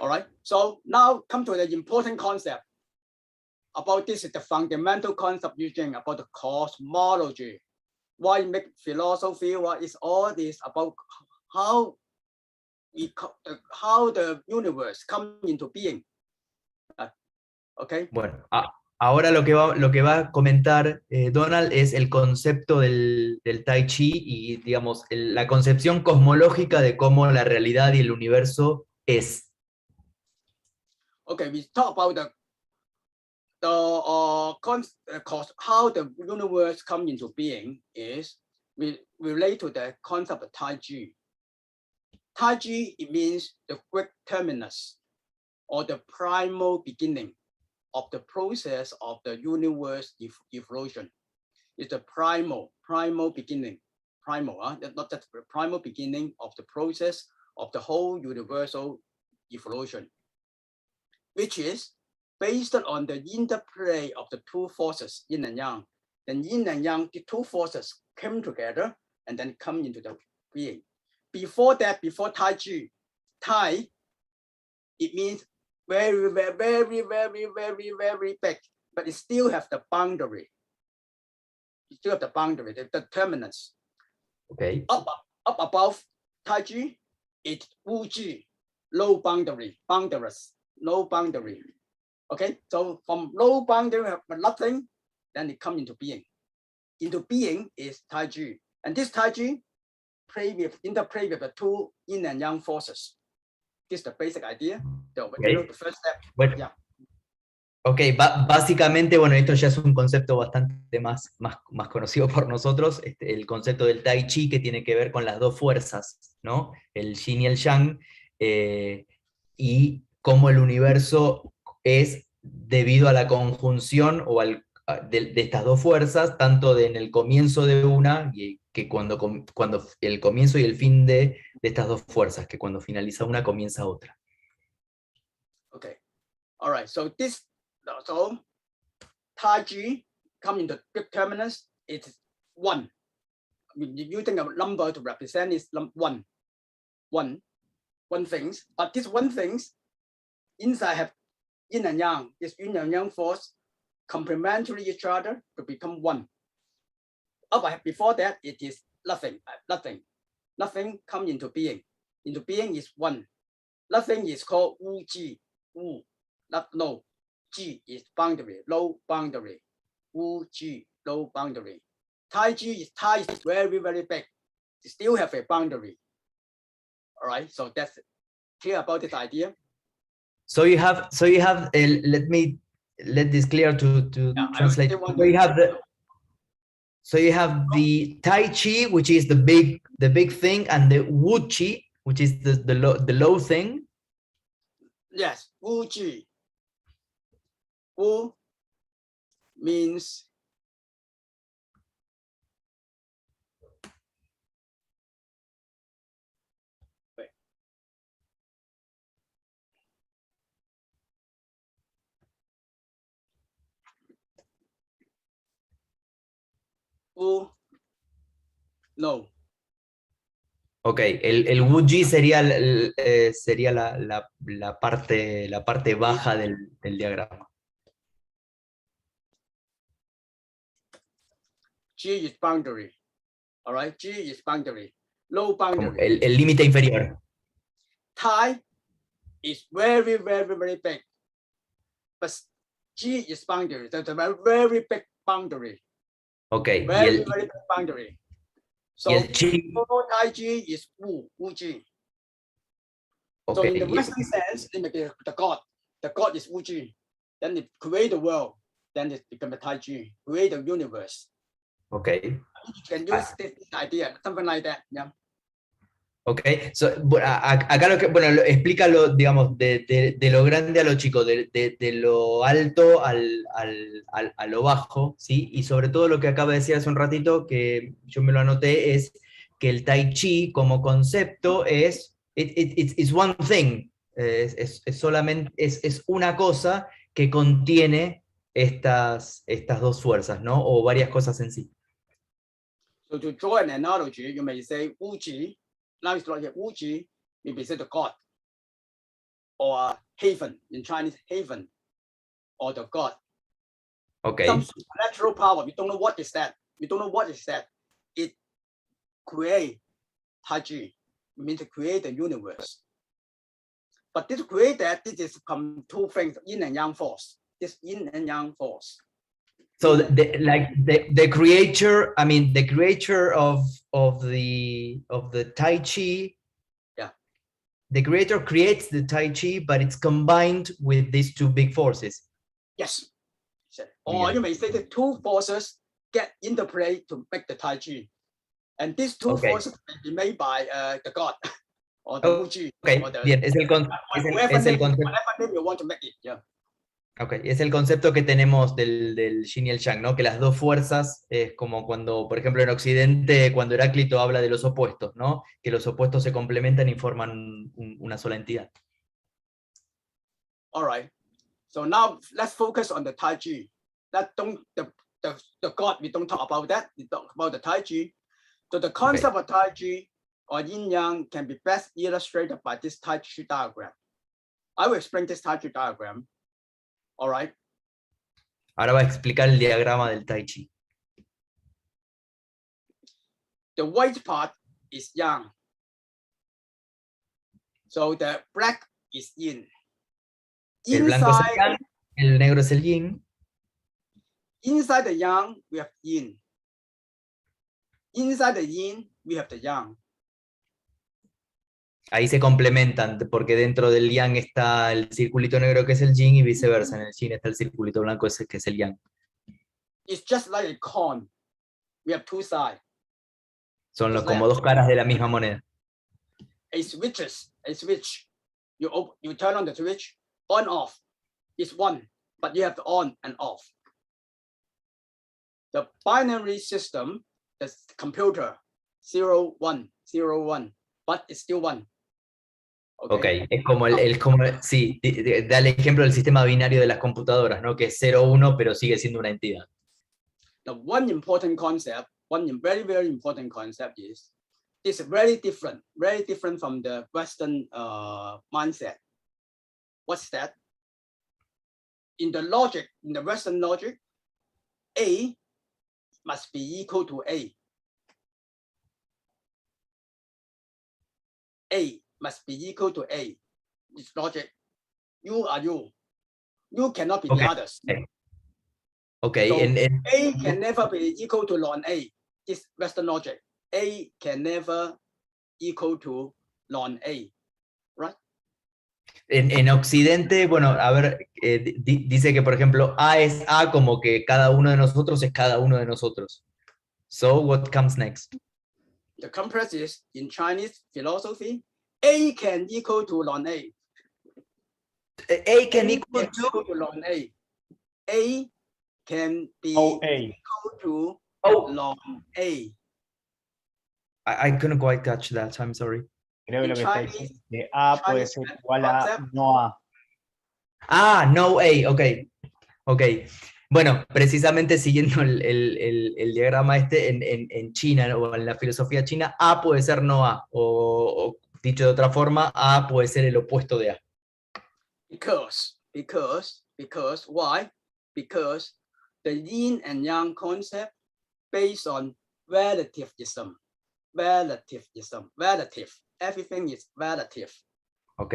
All right. So now come to the important concept. About this is the fundamental concept using about the cosmology. Why make philosophy? What is all this about? How the universe come into being? Okay. Bueno, ahora lo que va a comentar Donald es el concepto del Tai Chi y, digamos, la concepción cosmológica de cómo la realidad y el universo es. Okay, we talk about how the universe come into being is we relate to the concept of Tai Chi. Tai Chi, it means the Greek terminus or the primal beginning of the process of the universe evolution. It's the primal beginning, not just the primal beginning of the process of the whole universal evolution, which is based on the interplay of the two forces, yin and yang. Then yin and yang, the two forces came together and then come into the being. Before that, before Tai Chi, Tai, it means very, very, very, very, very, very big, but it still have the boundary. You still have the boundary, the terminus. Okay. Up above Tai Chi, it's Wu Chi, low boundary, boundaryless, no boundary. Okay, so from low boundary of nothing, then it comes into being. Into being is Tai Chi, and this Tai Chi interplay with the two yin and yang forces. This is the basic idea. The first step. Bueno. Yeah. Ok, básicamente, bueno, esto ya es un concepto bastante más conocido por nosotros, el concepto del Tai Chi, que tiene que ver con las dos fuerzas, ¿no? El Yin y el Yang, y cómo el universo es debido a la conjunción de estas dos fuerzas, tanto en el comienzo de una, y que cuando el comienzo y el fin de estas dos fuerzas, que cuando finaliza una, comienza otra. Okay, all right, so Tai Chi come in the Greek terminus, it's one. I mean, using a number to represent is one things, but this one things inside have yin and yang. This yin and yang force complementary each other to become one. Before that, it is nothing. Nothing come into being. Into being is one. Nothing is called Wu Ji. Wu, not no. Ji is boundary, low boundary. Wu Ji, low boundary. Tai is very, very big. It still have a boundary. All right, so that's clear about this idea. So you have let this clear to translate. So you have the Tai Chi, which is the big thing, and the Wu Chi, which is the low thing. Yes, Wu Ji. Wu means Wu, no. Ok, el Wu Ji sería la parte baja del diagrama. G is boundary. All right, G is boundary. Low boundary. El límite inferior. Tai is very, very, very big. But G is boundary. That's a very big boundary. Okay. Very big boundary. So el Chi, Tai Chi is Wu Ji. Okay. So in the Western sense, the God is Wu Ji. Then it create the world. Then it becomes a Tai Chi. Create the universe. Okay. You can use this idea, something like that. Yeah. Ok, so, acá explícalo, digamos, de lo grande a lo chico, de lo alto a lo bajo, ¿sí? Y sobre todo lo que acaba de decir hace un ratito, que yo me lo anoté, es que el Tai Chi como concepto es it's one thing, es solamente, es una cosa que contiene estas dos fuerzas, ¿no? O varias cosas en sí. So to draw an analogy, you may say Wu Ji. Now it's like Wu Ji, maybe say the God. or heaven, in Chinese, heaven, or the God. Ok. Some supernatural power, we don't know what is that. We don't know what is that. It create Tai Chi. It means to create the universe. But this create that, this is from two things, yin and yang force. This yin and yang force. So the creator, I mean the creator of the Tai Chi. Yeah. The creator creates the Tai Chi, but it's combined with these two big forces. Yes. Or you may say the two forces get into play to make the Tai Chi. And these two forces may be made by the God or the Wu Ji. Okay, Or the, bien, es el concepto. whatever name you want to make it. Yeah. Okay, es el concepto que tenemos del yin y el yang, ¿no? Que las dos fuerzas es como cuando, por ejemplo, en Occidente, cuando Heráclito habla de los opuestos, ¿no? Que los opuestos se complementan y forman una sola entidad. All right. So now let's focus on the Tai Chi. The God, we don't talk about that. We talk about the Tai Chi. So the concept of Tai Chi or yin yang can be best illustrated by this Tai Chi diagram. I will explain this Tai Chi diagram. All right. Ahora va a explicar el diagrama del Tai Chi. The white part is yang. So the black is yin. El blanco es el yang, el negro es el yin. Inside the yang, we have yin. Inside the yin, we have the yang. Ahí se complementan, porque dentro del yang está el circulito negro que es el yin y viceversa, en el yin está el circulito blanco que es el yang. It's just like a coin. We have two sides. Son como dos caras de la misma moneda. A switch. You turn on the switch, on off. It's one, but you have the on and off. The binary system, the computer, 0, 1, 0, 1, but it's still one. Okay. Es como sí, da el ejemplo del sistema binario de las computadoras, ¿no? Que es 0-1, pero sigue siendo una entidad. The one important concept, very, very important concept is, it's very different from the Western mindset. What's that? In the Western logic, A must be equal to A. A must be equal to A. It's logic. You are you. You cannot be the others. Okay. So A can never be equal to non-A. This Western logic. A can never equal to non-A. Right? En Occidente, bueno, a ver, dice que, por ejemplo, A es A como que cada uno de nosotros es cada uno de nosotros. So, what comes next? The complex is, in Chinese philosophy, A can equal to non-A. A can equal to non-A. A can be equal to non-A. I couldn't quite catch that, I'm sorry. Creo que lo que está diciendo es que A puede ser igual a no A. Ah, no A, ok. Bueno, precisamente siguiendo el diagrama en China o en la filosofía china, A puede ser no A, o dicho de otra forma, A puede ser el opuesto de A. Because why? Because the yin and yang concept based on relativism. Relative. Everything is relative. Ok,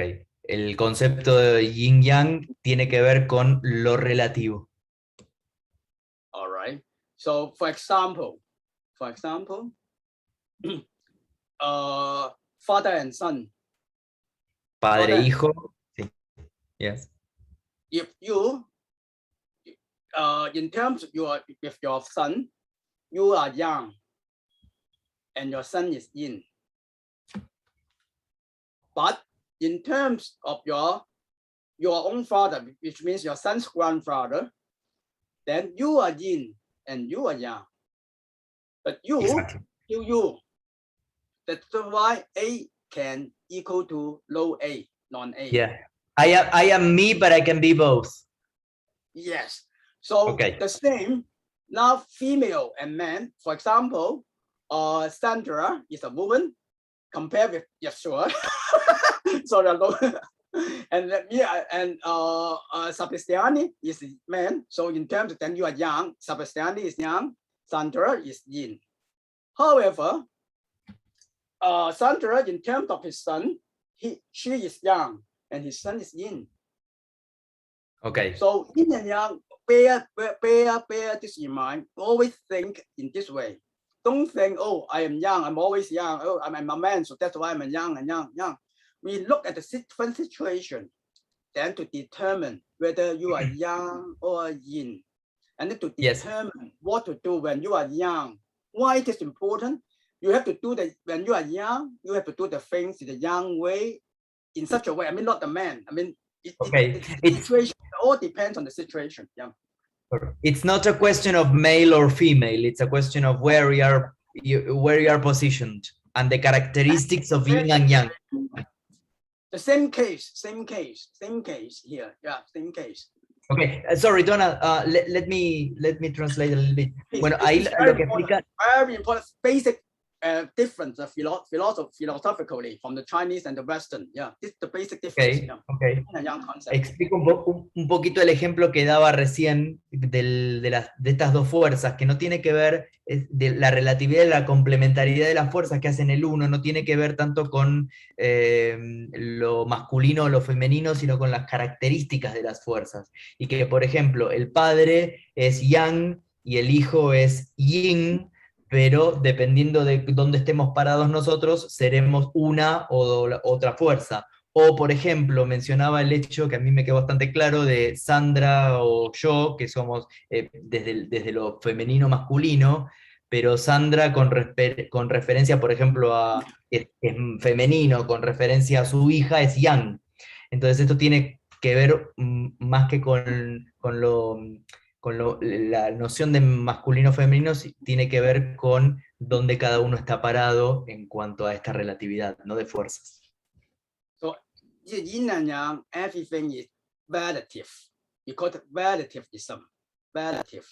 el concepto de yin-yang tiene que ver con lo relativo. All right. So, for example, father and son. Padre e hijo. Sí. Yes. If you, in terms with your son, you are yang, and your son is yin. But in terms of your own father, which means your son's grandfather, then you are yin and you are yang. But you. That's why A can equal to low A, non-A. Yeah. I am me, but I can be both. Yes. So the same. Now female and man. For example, Sandra is a woman compared with Yeshua. Sorry, Sebastiani is man. So in terms of then you are yang, Sebastiani is yang, Sandra is yin. However, Sandra, in terms of his son, she is yang, and his son is yin. Okay. So yin and yang, bear this in mind. Always think in this way. Don't think, oh, I am young, I'm always young. Oh, I'm a man, so that's why I'm young and young. We look at the different situation, then to determine whether you are yang or yin, and then to determine what to do when you are young. Why it is important? You have to do when you are young, you have to do the things in the young way, in such a way. I mean, not the man. I mean, the situation, it all depends on the situation. Yeah. It's not a question of male or female. It's a question of where you are positioned and the characteristics of yin and yang. The same case here. Yeah, same case. Okay, sorry, Donald. Let me translate a little bit. Bueno, ahí lo que explica. Very important, basic difference philosophically from the Chinese and the Western. Yeah, this is the basic difference. Okay, yeah. okay. Concept. Explico un poquito el ejemplo que daba recién de estas dos fuerzas, que no tiene que ver de la relatividad y la complementariedad de las fuerzas que hacen el uno, no tiene que ver tanto con lo masculino o lo femenino, sino con las características de las fuerzas. Y que, por ejemplo, el padre es yang y el hijo es yin, pero dependiendo de dónde estemos parados nosotros, seremos una o otra fuerza. O, por ejemplo, mencionaba el hecho que a mí me quedó bastante claro de Sandra o yo, que somos desde lo femenino masculino, pero Sandra con referencia, por ejemplo, a es femenino, con referencia a su hija, es yang. Entonces esto tiene que ver más que con la noción de masculino-femenino, tiene que ver con dónde cada uno está parado en cuanto a esta relatividad, no de fuerzas. So yin and yang, everything is relative. We call it relativism. Relative.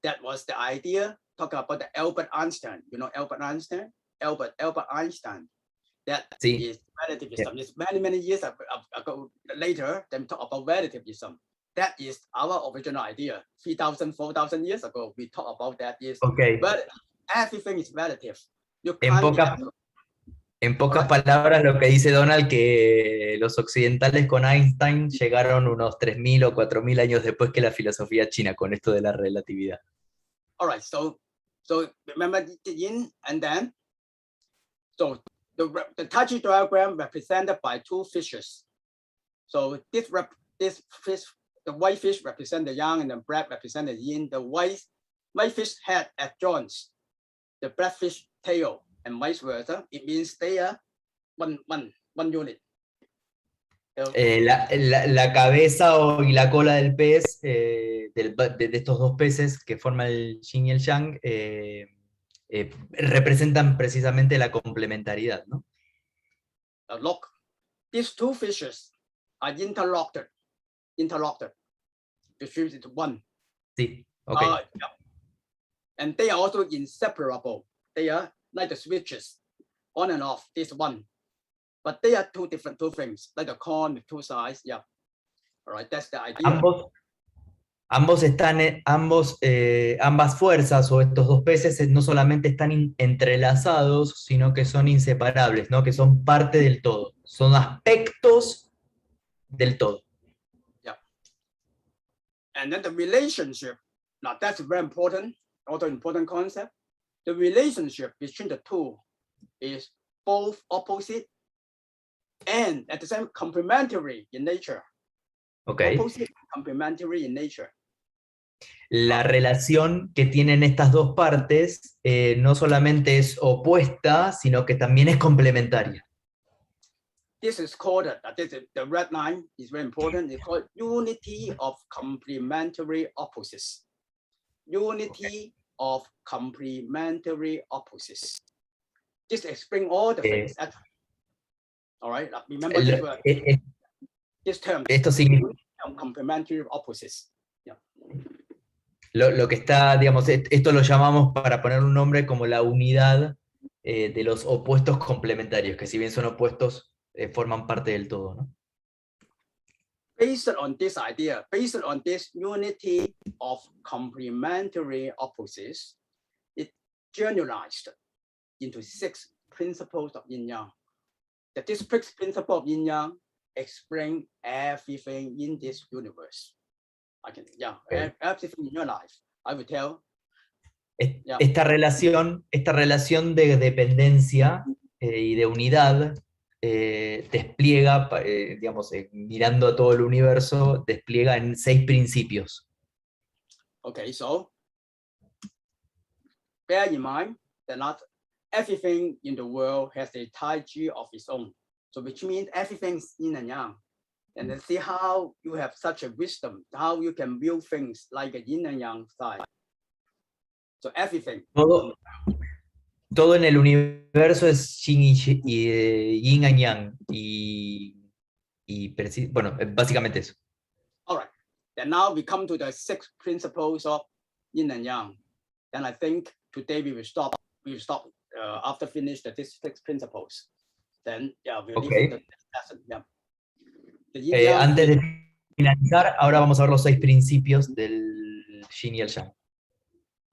That was the idea. Talk about the Albert Einstein. You know Albert Einstein? Albert Einstein. That is relativism. It's many years ago. Later, them talk about relativism. That is our original idea. 3,000, 4,000 years ago, we talk about that. But everything is relative. En pocas palabras, lo que dice Donald, que los occidentales con Einstein llegaron unos 3.000 o 4.000 años después que la filosofía china con esto de la relatividad. All right, so remember the yin and then, so the Tai Chi diagram represented by two fishes. So this fish, the white fish represent the yang and the black represent the yin. The white fish head at joints, the black fish tail, and vice versa. It means they are one unit. La cabeza y la cola del pez, de estos dos peces que forman el yin y el yang, representan precisamente la complementariedad, ¿no? Look, these two fishes are interlocked. The ships into one. Sí, okay. Yeah. And they are also inseparable. They are like the switches, on and off, this one. But they are two things, like the coin with two sides. Yeah. All right, that's the idea. Ambas fuerzas o estos dos peces no solamente están entrelazados, sino que son inseparables, ¿no? Que son parte del todo. Son aspectos del todo. Yeah. And then the relationship, now that's very important, also important concept. The relationship between the two is both opposite and at the same complementary in nature. Okay. Opposite, complementary in nature. La relación que tienen estas dos partes no solamente es opuesta, sino que también es complementaria. This is called, the red line is very important, it's called unity of complementary opposites. Unity of complementary opposites. This explains all the things. All right, remember this word. This term. Esto significa complementary opposites. Yeah. Lo que está, digamos, esto lo llamamos, para poner un nombre, como la unidad de los opuestos complementarios, que si bien son opuestos, forman parte del todo, ¿no? Based on this idea, based on this unity of complementary opposites, it generalized into 6 principles of yin yang. That this 6 principles of yin yang explain everything in this universe. Okay. Everything in your life. I will tell. Esta relación de dependencia y de unidad despliega, digamos, mirando a todo el universo, despliega en 6 principios. Okay, so bear in mind that not everything in the world has a taiji of its own. So which means everything's yin and yang. And then see how you have such a wisdom, how you can view things like a yin and yang side. So everything. Todo en el universo es yin y yang. Bueno, básicamente eso. All right. Then now we come to the 6 principles of yin and yang. Then I think today we will stop. We will stop after finish the 6 principles. Then we'll leave the lesson. Antes de finalizar, ahora vamos a ver los 6 principios del yin y el yang.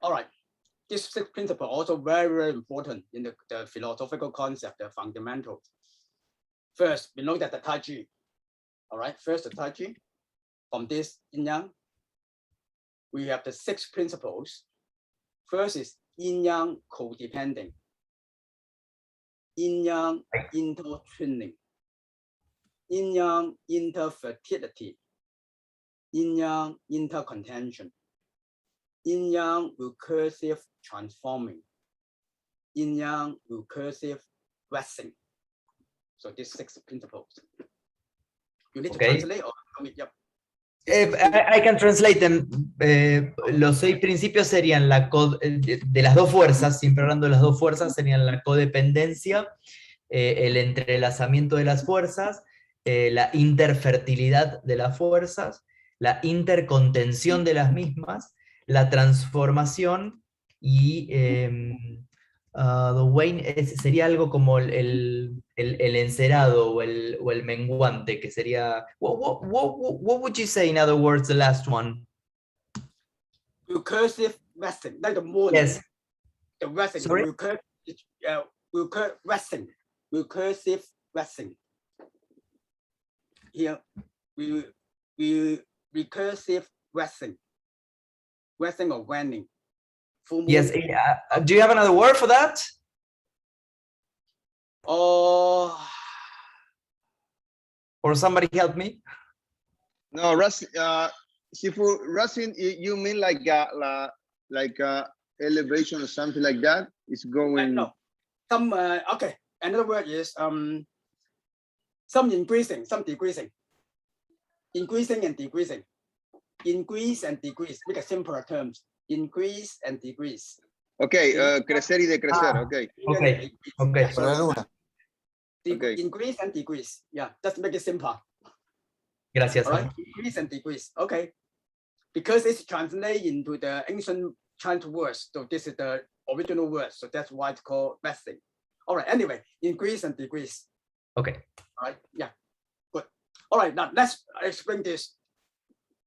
All right. These 6 principles are also very, very important in the philosophical concept, the fundamentals. First, we know that the taiji. All right. First, the taiji. From this yin yang, we have the 6 principles. First is yin yang codepending, yin yang intertwining, yin yang interfertility, yin yang intercontention, yin yang recursive transforming, yin yang recursive waxing. So these 6 principles. You need to translate or yep. I can translate them. Los 6 principios serían de las 2 fuerzas, siempre hablando de las 2 fuerzas, serían la codependencia, el entrelazamiento de las fuerzas, la interfertilidad de las fuerzas, la intercontención de las mismas, la transformación y the wane sería algo como el encerado o el menguante, que sería... What would you say, in other words, the last one? Recursive waxing, like the moon. Yes. The waxing. Sorry? Recursive waxing. Here, recursive waxing. Waxing or waning. Yes. Do you have another word for that? Oh. Or somebody help me? No, Sifu, rusting, you mean like elevation or something like that? It's going. No. Some okay. Another word is some increasing, some decreasing. Increasing and decreasing. Increase and decrease. Make a simpler terms. Increase and decrease. Okay, crecer y decrecer. Okay. Okay. Okay. Increase and decrease. Yeah, just make it simple. Gracias. All right. Increase and decrease. Okay. Because it's translated into the ancient Chinese words, so this is the original word. So that's why it's called vesting. All right. Anyway, increase and decrease. Okay. All right. Yeah. Good. All right. Now let's explain this.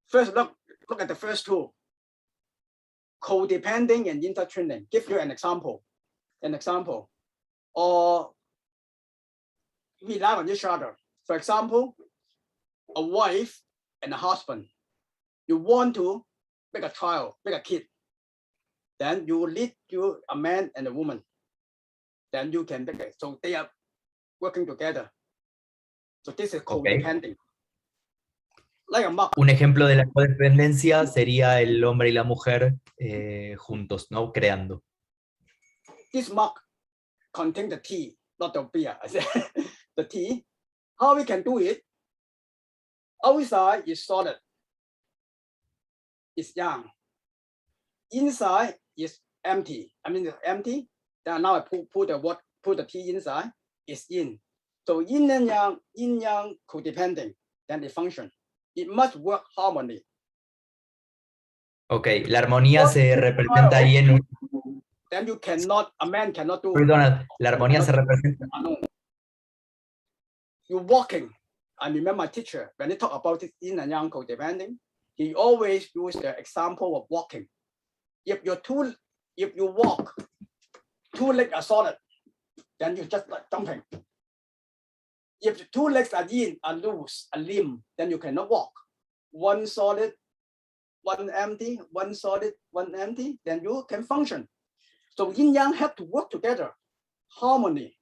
First, look at the first 2. Codepending and intertwining. Give you an example. Or rely on each other. For example, a wife and a husband. You want to make a child, make a kid. Then you lead to a man and a woman. Then you can make it. So they are working together. So this is codepending. Like a mug. Un ejemplo de la codependencia sería el hombre y la mujer juntos, ¿no? Creando. This mug contains the tea, not the beer. I said the tea. How we can do it? Outside is solid. It's young. Inside is empty. I mean it's empty. Then now I put the tea inside. It's yin. So yin and yang codepending. Then they function. It must work harmony. Ok, la armonía se representa ahí en... Then you cannot, a man cannot do. Perdona, la armonía se representa... You're walking. I remember my teacher, when he talk about this yin and yang codepending, he always use the example of walking. If you walk, two legs are solid, then you just like jumping. If the two legs are yin, are loose, a limb, then you cannot walk. One solid, one empty, one solid, one empty, then you can function. So yin yang have to work together, harmony.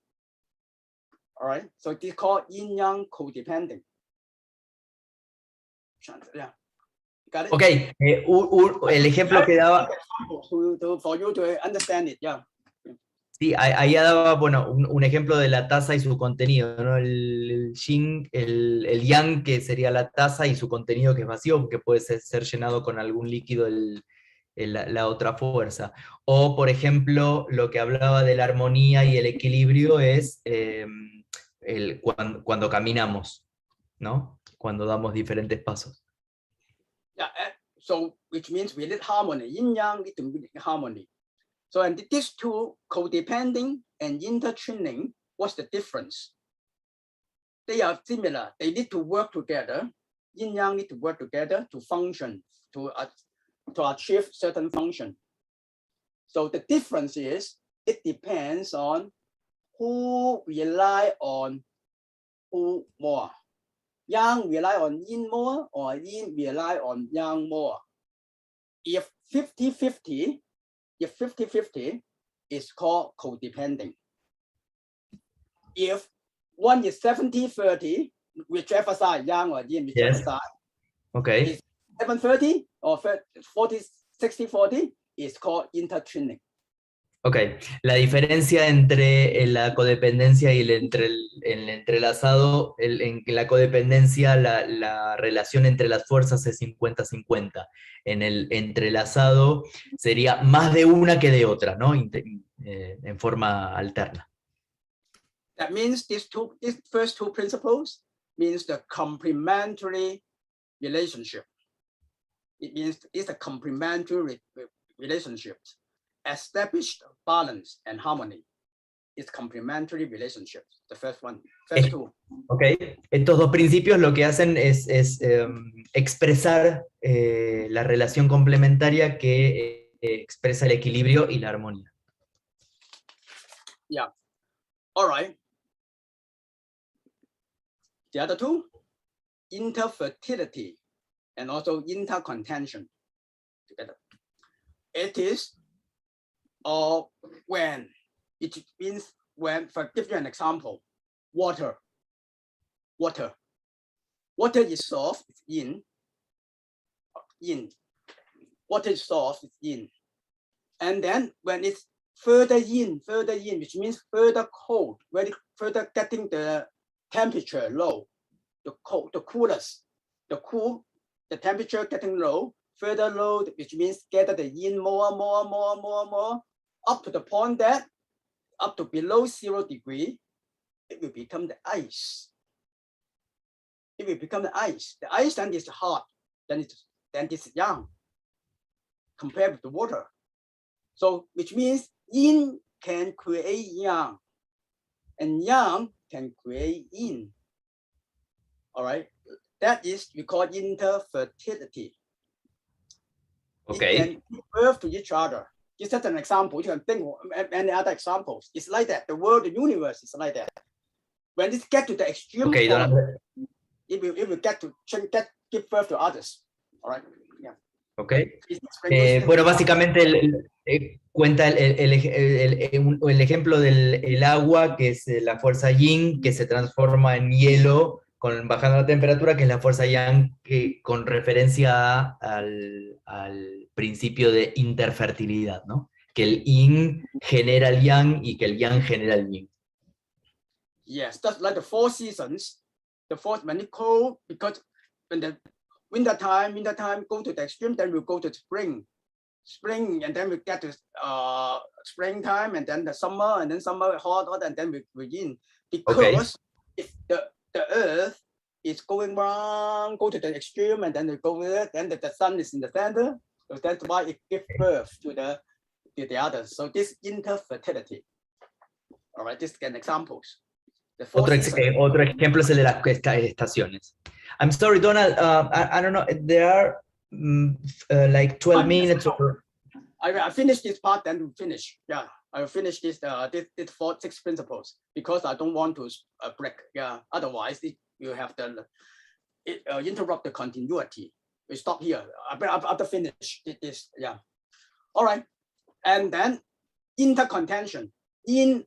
All right, so this is called yin yang codepending. Yeah, got it. Ok, el ejemplo que daba. For you to understand it, yeah. Sí, ahí daba, bueno, un ejemplo de la taza y su contenido, ¿no? El yin, el yang, que sería la taza, y su contenido que es vacío, que puede ser llenado con algún líquido la otra fuerza. O, por ejemplo, lo que hablaba de la armonía y el equilibrio es cuando caminamos, ¿no? Cuando damos diferentes pasos. Yeah, so which means we need harmony. Yin yang need to be harmony. So and these two, codepending and intertwining, what's the difference? They are similar. They need to work together. Yin yang need to work together to function, to achieve certain function. So the difference is it depends on who rely on who more. Yang rely on yin more or yin rely on yang more. If 50-50, if 50-50 is called codepending. If one is 70-30, whichever side, yang or yin, whichever side, Okay. 7-30 or 40-60-40 is called intertwining. Ok, la diferencia entre la codependencia y entre el entrelazado, en la codependencia la relación entre las fuerzas es 50-50. En el entrelazado sería más de una que de otra, ¿no? En forma alterna. That means these first two principles means the complementary relationship. It means it's a complementary relationship. Established balance and harmony is complementary relationships. The first one, first two. Okay. Estos dos principios lo que hacen es expresar la relación complementaria que expresa el equilibrio y la armonía. Yeah. All right. The other two, interfertility and also intercontention together. It is when, it means when, for give you an example, water is soft, it's yin. Water is soft, it's yin. And then when it's further yin, which means further cold, very further getting the temperature low, the temperature getting low, further low, which means gather the yin more, up to the point that up to below 0 degree, it will become the ice. It will become the ice. The ice then is hot, then it's yang, compared with the water. So which means yin can create yang, and yang can create yin. All right, that is we call interfertility. Okay. It can give birth to each other. Just as an example, you can think of any other examples. It's like that. The world, the universe is like that. When it gets to the extreme point, it will give birth to others. All right. Yeah. Okay. Bueno, básicamente cuenta el ejemplo del agua, que es la fuerza yin, que se transforma en hielo bajando la temperatura, que es la fuerza yang, que, con referencia al principio de interfertilidad, ¿no? Que el yin genera el yang y que el yang genera el yin. Yes, that's like the 4 seasons. The fourth, when it's cold, because when the winter time go to the extreme, then we go to spring, and then we get to springtime, and then the summer, and then summer hot, and then we yin. Because if the earth is going around, go to the extreme, and then they go there, then the sun is in the center, so that's why it gives birth to the others. So this interfertility. All right, this is an examples. The four seasons. Otro ejemplo es el de las estaciones. I'm sorry, Donald, I don't know, there are like 12 minutes or... I finish this part, then we finish. Yeah, I will finish this, this 6 principles because I don't want to break. Yeah, otherwise you have the interrupt the continuity. We stop here. After finish this. Yeah. All right, and then intercontention. Yin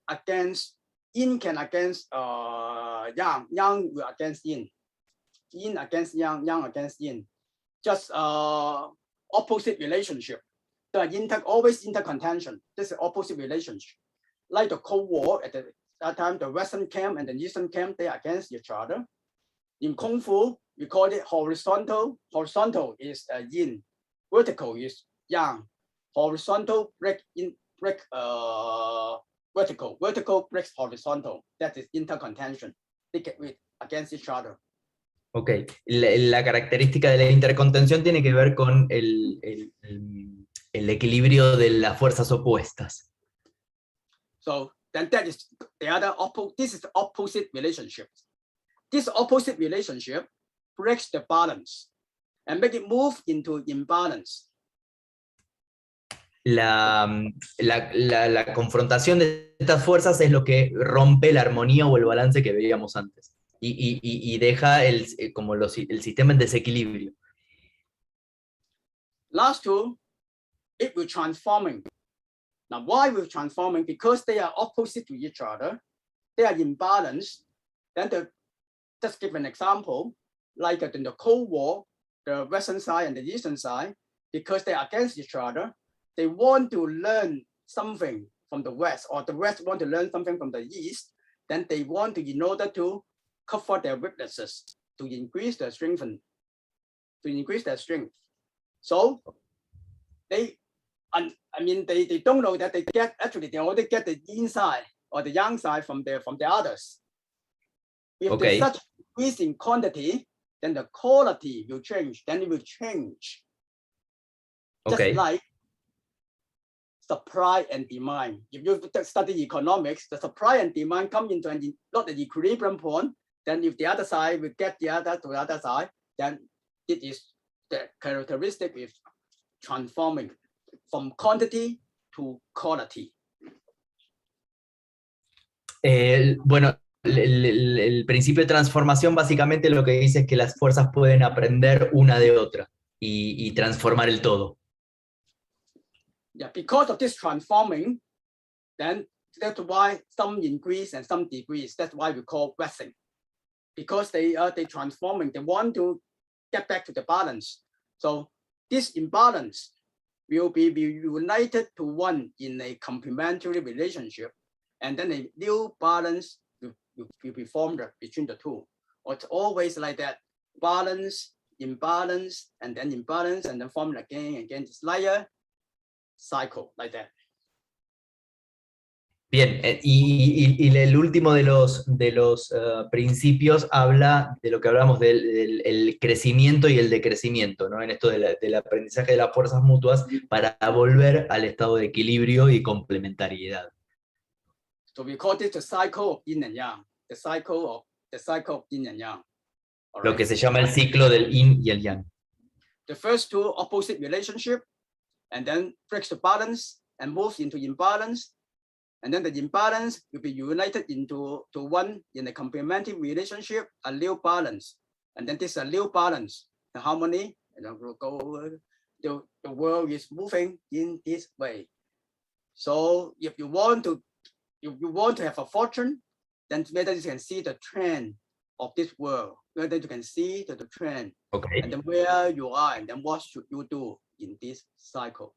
can against yang against yin against yang against yin. Just opposite relationship. Always intercontention. This is opposite relationship. Like the Cold War at that time, the Western camp and the Eastern camp, they are against each other. In Kung Fu, we call it horizontal. Horizontal is yin. Vertical is yang. Horizontal break vertical. Vertical breaks horizontal. That is intercontention. They get against each other. Ok, la característica de la intercontención tiene que ver con el equilibrio de las fuerzas opuestas. So then that is the other this is the opposite relationship. This opposite relationship breaks the balance and make it move into imbalance. La confrontación de estas fuerzas es lo que rompe la armonía o el balance que veíamos antes. Y deja el sistema en desequilibrio. Last two, it will transforming. Now, why will transforming? Because they are opposite to each other. They are imbalanced. Then just give an example, like in the Cold War, the Western side and the Eastern side, because they are against each other, they want to learn something from the West, or the West want to learn something from the East. Then they want to, in order to cover their weaknesses, to increase their strength. So they don't know that they only get the yin side or the yang side from the others. If there's such increase in quantity, then the quality will change. Then it will change. Just like supply and demand. If you study economics, the supply and demand come into not an equilibrium point. Then if the other side will get the other to the other side, then it is the characteristic is transforming from quantity to quality. Bueno, el principio de transformación básicamente lo que dice es que las fuerzas pueden aprender una de otra y transformar el todo. Yeah, because of this transforming, then that's why some increase and some decrease. That's why we call waxing. Because they transforming, they want to get back to the balance. So this imbalance will be united to one in a complementary relationship, and then a new balance will be formed between the two. Or it's always like that: balance, imbalance, and then form again. It's like a cycle like that. Bien, y el último de los principios habla de lo que hablamos del crecimiento y el decrecimiento, ¿no? En esto del aprendizaje de las fuerzas mutuas para volver al estado de equilibrio y complementariedad. So we call it the cycle of yin and yang, the cycle of yin and yang. All Lo right? que se llama el ciclo del yin y el yang. The first two opposite relationship, and then breaks the balance and moves into imbalance. And then the imbalance will be united into one in a complementary relationship, a new balance. And then this is a new balance, the harmony, and then we'll go, the world is moving in this way. So if you want to have a fortune, then whether you can see the trend of this world, whether you can see the trend, and then where you are, and then what should you do in this cycle.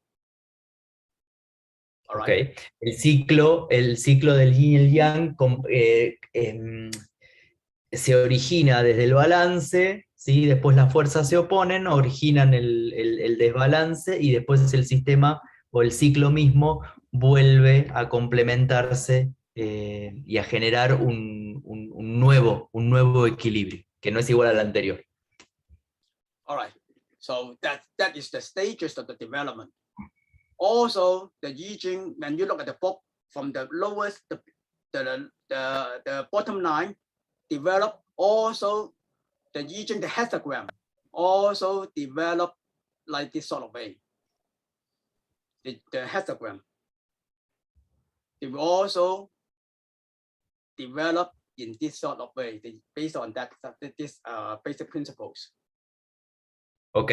Okay. El ciclo del yin y el yang se origina desde el balance, ¿sí? Después las fuerzas se oponen, originan el desbalance y después el sistema o el ciclo mismo vuelve a complementarse y a generar un nuevo equilibrio, que no es igual al anterior. All right. So that is the stages of the development. Also, the I Ching, when you look at the book from the lowest, the the bottom line, develop also the I Ching, the hexagram, also develop like this sort of way. The hexagram. They will also develop in this sort of way, based on that this basic principles. Ok,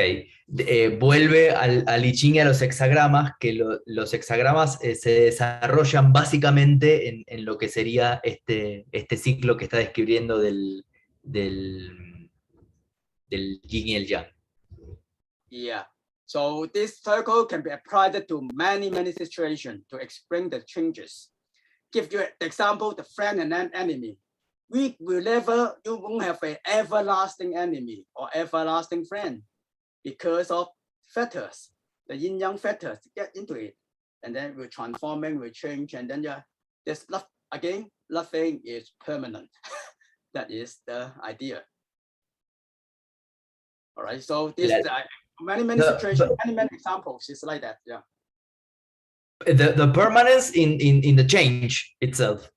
vuelve al I Ching y a los hexagramas, que los hexagramas se desarrollan básicamente en lo que sería este ciclo que está describiendo del yin y el yang. Yeah. So this circle can be applied to many situations to explain the changes. Give you the example, the friend and an enemy. You won't have an everlasting enemy or everlasting friend because of factors, the yin yang factors get into it. And then we're transforming, we change, and then there's nothing is permanent. That is the idea. All right, so this many situations, many examples is like that. Yeah. The permanence in the change itself.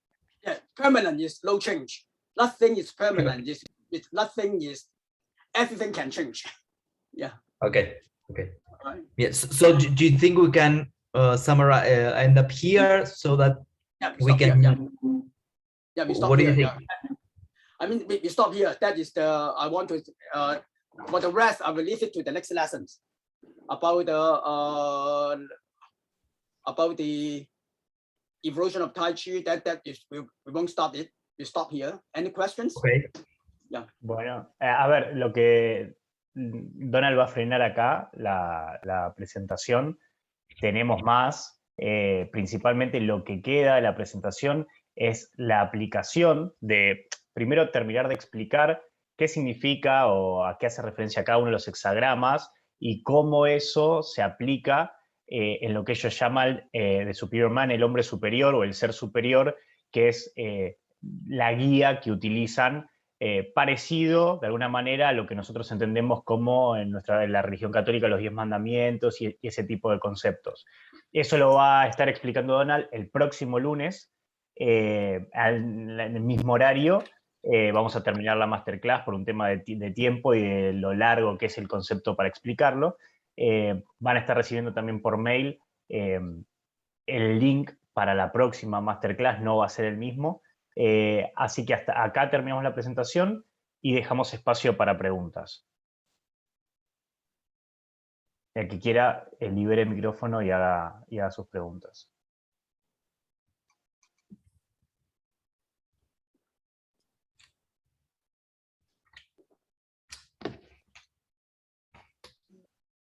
Yeah, permanent is no change. Nothing is permanent. Nothing is, everything can change. Yeah. Okay. Okay. Right. Yes. So do you think we can summarize, end up here so that we can? Here, yeah, we stop what here. Do you think? Yeah. I mean, we stop here. That is I want to. For the rest, I will leave it to the next lessons about the evolution of Tai Chi. That is, we won't stop it. We stop here. Any questions? Okay. Yeah. Bueno, a ver, lo que Donald va a frenar acá, la presentación. Tenemos más. Principalmente lo que queda de la presentación es la aplicación de, primero, terminar de explicar qué significa o a qué hace referencia cada uno de los hexagramas y cómo eso se aplica en lo que ellos llaman The Superior Man, el hombre superior o el ser superior, que es la guía que utilizan parecido, de alguna manera, a lo que nosotros entendemos como en la religión católica los 10 mandamientos y ese tipo de conceptos. Eso lo va a estar explicando Donald el próximo lunes, en el mismo horario. Vamos a terminar la masterclass por un tema de tiempo y de lo largo que es el concepto para explicarlo. Van a estar recibiendo también por mail el link para la próxima masterclass, no va a ser el mismo. Así que hasta acá terminamos la presentación y dejamos espacio para preguntas. El que quiera, libere el micrófono y haga sus preguntas.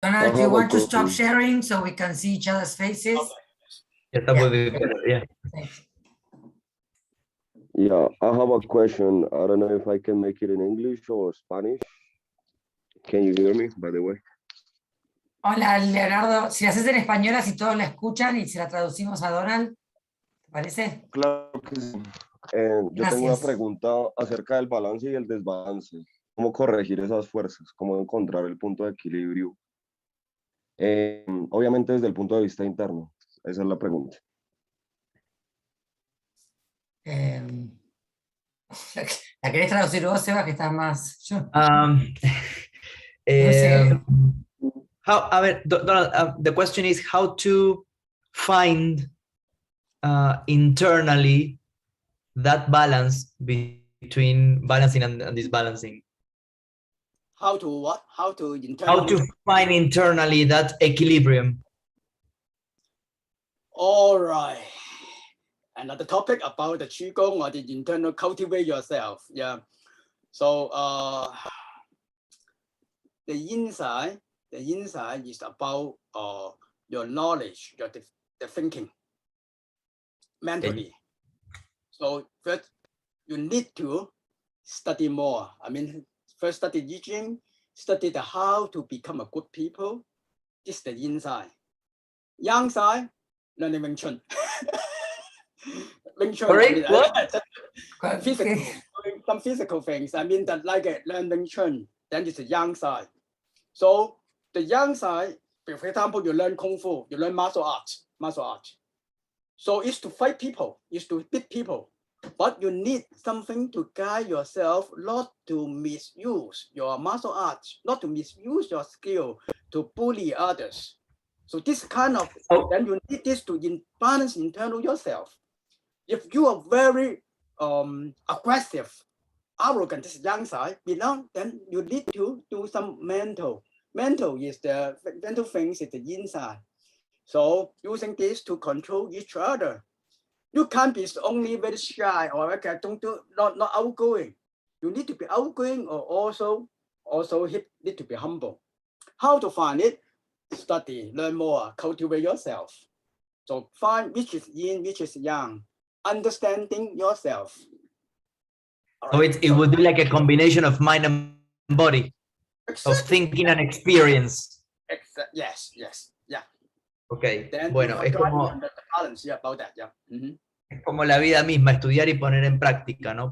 Donald, do you want to stop sharing so we can see each other's faces? Yeah, that would be better. Yeah. Thanks. Yeah, I have a question. I don't know if I can make it in English or Spanish. Can you hear me, by the way? Hola, Leonardo. Si la haces en español, así todos la escuchan y si la traducimos a Donald, ¿te parece? Claro que sí. Yo tengo una pregunta acerca del balance y el desbalance. ¿Cómo corregir esas fuerzas? ¿Cómo encontrar el punto de equilibrio? Obviamente desde el punto de vista interno. Esa es la pregunta. ¿La querés traducir vos, Seba, que estás más? Yo. Donald, the question is how to find internally that balance between balancing and disbalancing. How to what? How to find internally that equilibrium. All right. Another topic about the Qigong or the internal cultivate yourself. Yeah. So the inside is about your knowledge, the thinking mentally. Okay. So first you need to study more. I mean, first study I Ching, study the how to become a good people. This is the inside. Yang side, learning Wing Chun. Wing Chun. Sorry, what? Physical, some physical things. I mean, that like learn Wing Chun, then it's the yang side. So the yang side, for example, you learn Kung Fu, you learn martial arts. So it's to fight people, it's to beat people. But you need something to guide yourself not to misuse your martial arts, not to misuse your skill to bully others. So this kind of, then you need this to balance internal yourself. If you are very aggressive, arrogant, this young side, then you need to do some mental. Mental is the mental things is the inside. So using this to control each other. You can't be only very shy or not outgoing. You need to be outgoing or also need to be humble. How to find it? Study, learn more, cultivate yourself. So find which is yin, which is yang. Understanding yourself. So it would be like a combination of mind and body, of thinking and experience. Yes, yeah. Okay, Then bueno, es como, balance, yeah, about that, yeah. es como la vida misma, estudiar y poner en práctica, ¿no?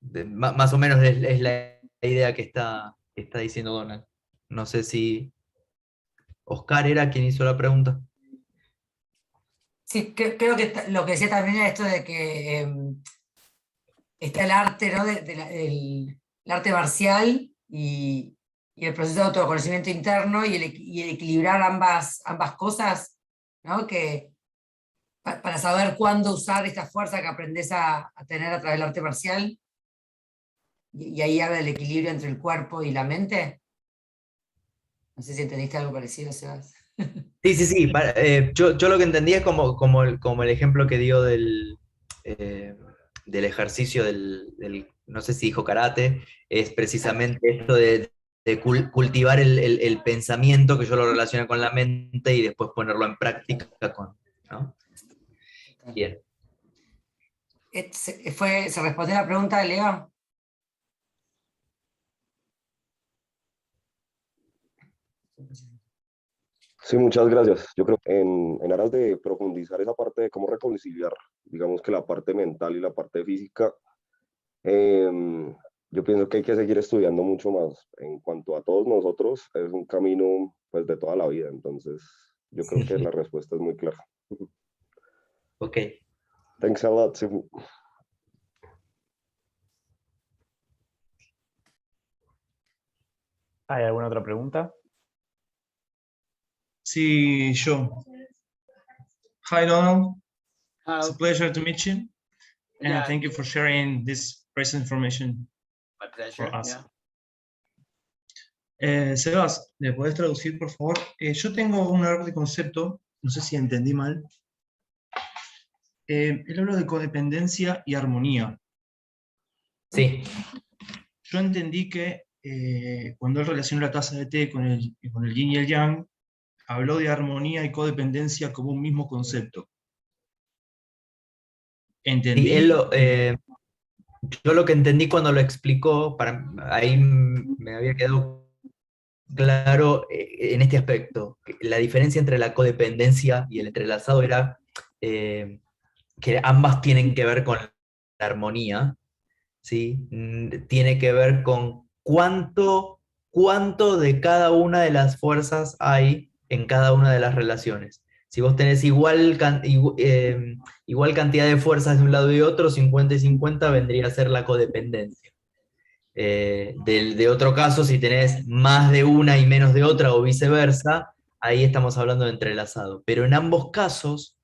Más o menos es la idea que está diciendo Donald. No sé si Oscar era quien hizo la pregunta. Sí, creo que lo que decía también era esto de que está el arte, ¿no? El arte marcial y el proceso de autoconocimiento interno y el equilibrar ambas cosas, ¿no? Que para saber cuándo usar esta fuerza que aprendes a tener a través del arte marcial, y ahí habla del equilibrio entre el cuerpo y la mente. No sé si entendiste algo parecido, Sebas. Sí. Yo lo que entendí es como el ejemplo que dio del ejercicio del, no sé si dijo karate, es precisamente esto de cultivar el pensamiento, que yo lo relaciono con la mente, y después ponerlo en práctica ¿no? Bien. ¿Se respondió la pregunta de Leo? Sí, muchas gracias. Yo creo que en aras de profundizar esa parte de cómo reconciliar, digamos que la parte mental y la parte física, yo pienso que hay que seguir estudiando mucho más. En cuanto a todos nosotros, es un camino pues de toda la vida. Entonces, yo creo que la respuesta es muy clara. Ok. Thanks a lot, Sifu. ¿Hay alguna otra pregunta? Sí, yo. Hi, Donald. It's a How, pleasure to meet you. And yeah, thank you for sharing this present information my pleasure, for us. yeah. Sebas, ¿me podés traducir, por favor? Yo tengo un error de concepto, no sé si entendí mal. Él habló de codependencia y armonía. Sí. Yo entendí que cuando él relacionó la taza de té con el yin y el yang, habló de armonía y codependencia como un mismo concepto. ¿Entendí? Sí, yo lo que entendí cuando lo explicó, ahí me había quedado claro en este aspecto. Que la diferencia entre la codependencia y el entrelazado era que ambas tienen que ver con la armonía, ¿sí? Tiene que ver con cuánto de cada una de las fuerzas hay en cada una de las relaciones. Si vos tenés igual cantidad de fuerzas de un lado y otro, 50 y 50 vendría a ser la codependencia. De otro caso, si tenés más de una y menos de otra o viceversa, ahí estamos hablando de entrelazado. Pero en ambos casos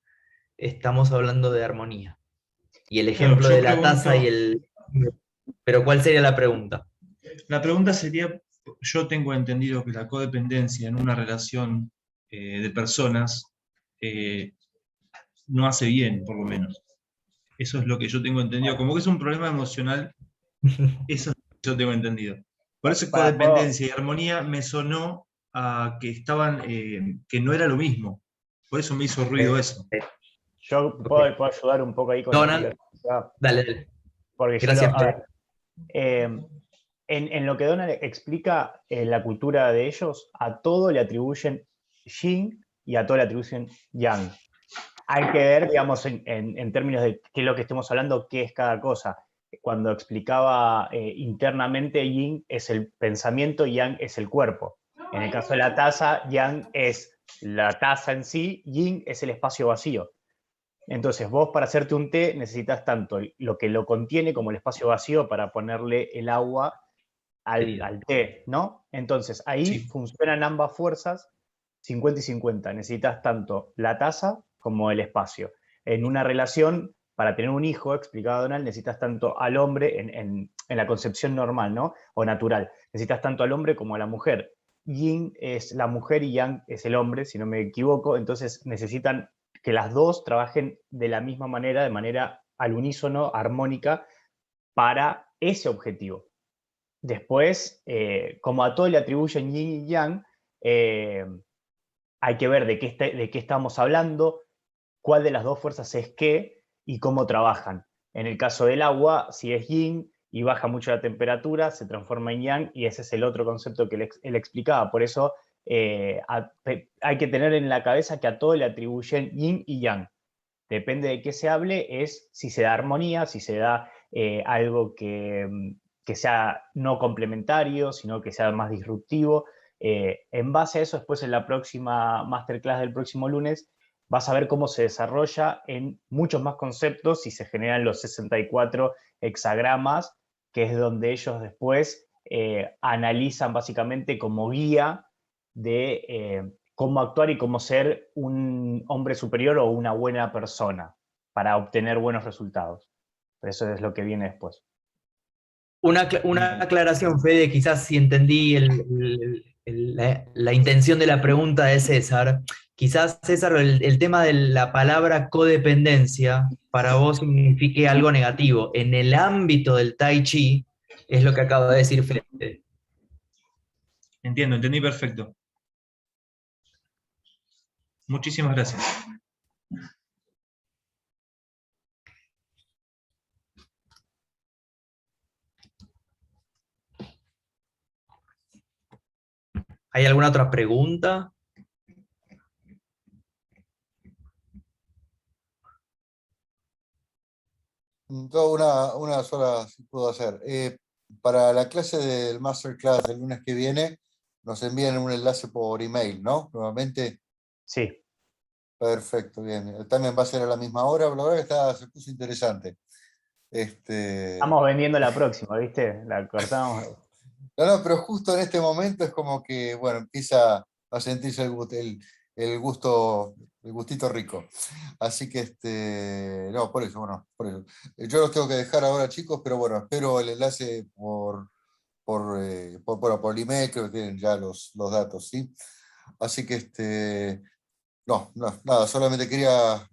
estamos hablando de armonía. Y el ejemplo Claro, yo de la taza y pregunto- Pero ¿cuál sería la pregunta? La pregunta sería, yo tengo entendido que la codependencia en una relación de personas no hace bien, por lo menos. Eso es lo que yo tengo entendido. Como que es un problema emocional, eso es lo que yo tengo entendido. Por eso codependencia y armonía me sonó a que estaban, que no era lo mismo. Por eso me hizo ruido eso. Yo puedo ayudar un poco ahí con Donald, la dale. porque Gracias. a ver, en lo que Donald explica, en la cultura de ellos, a todo le atribuyen yin y a todo le atribuyen yang. Hay que ver, digamos, en términos de qué es lo que estemos hablando, qué es cada cosa. Cuando explicaba internamente, yin es el pensamiento, yang es el cuerpo. En el caso de la taza, yang es la taza en sí, yin es el espacio vacío. Entonces, vos para hacerte un té necesitas tanto lo que lo contiene como el espacio vacío para ponerle el agua al té, ¿no? Entonces, ahí Sí. funcionan ambas fuerzas 50 y 50. Necesitas tanto la taza como el espacio. En una relación, para tener un hijo, explicaba Donald, necesitas tanto al hombre, en la concepción normal, ¿no? O natural, necesitas tanto al hombre como a la mujer. Yin es la mujer y Yang es el hombre, si no me equivoco, entonces necesitan que las dos trabajen de la misma manera, de manera al unísono, armónica, para ese objetivo. Después, como a todo le atribuyen yin y yang, hay que ver de qué estamos hablando, cuál de las dos fuerzas es qué y cómo trabajan. En el caso del agua, si es yin y baja mucho la temperatura, se transforma en yang, y ese es el otro concepto que él explicaba. Por eso hay que tener en la cabeza que a todo le atribuyen yin y yang. Depende de qué se hable, es si se da armonía, si se da algo que sea no complementario, sino que sea más disruptivo. En base a eso, después en la próxima masterclass del próximo lunes, vas a ver cómo se desarrolla en muchos más conceptos y se generan los 64 hexagramas, que es donde ellos después analizan básicamente como guía de cómo actuar y cómo ser un hombre superior o una buena persona para obtener buenos resultados. Eso es lo que viene después. Una aclaración, Fede, quizás si entendí la intención de la pregunta de César. Quizás, César, el tema de la palabra codependencia para vos signifique algo negativo. En el ámbito del Tai Chi, es lo que acaba de decir Fede. Entiendo, entendí perfecto. Muchísimas gracias. ¿Hay alguna otra pregunta? Yo una sola si puedo hacer. Para la clase del Masterclass del lunes que viene, nos envían un enlace por email, ¿no? Nuevamente. Sí. Perfecto, bien. También va a ser a la misma hora, la verdad que se puso interesante. Estamos vendiendo la próxima, ¿viste? La cortamos. No, pero justo en este momento es como que, bueno, empieza a sentirse el gustito rico. Así que, no, por eso, bueno, por eso. Yo los tengo que dejar ahora, chicos, pero bueno, espero el enlace por el email, creo que tienen ya los datos, ¿sí? Así que, no, nada, solamente quería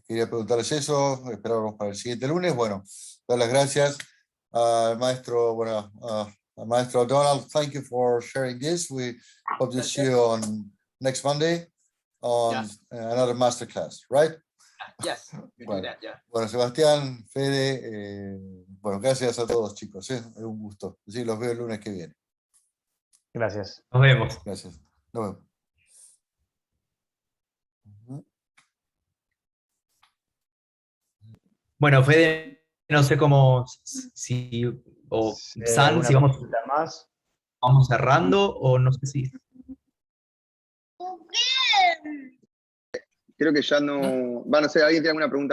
preguntarles eso, esperamos para el siguiente lunes. Bueno, dar las gracias al maestro, al maestro Donald. Thank you for sharing this. We hope to see you on next Monday on another masterclass, right? Yes, we do that, yeah. Bueno, Sebastián, Fede, bueno, gracias a todos, chicos. Es un gusto. Sí, los veo el lunes que viene. Gracias. Nos vemos. Gracias. Nos vemos. Bueno, Fede, no sé cómo, si, o San, si vamos cerrando, o no sé si... Creo que ya no. Va, no sé, ¿alguien tiene alguna pregunta?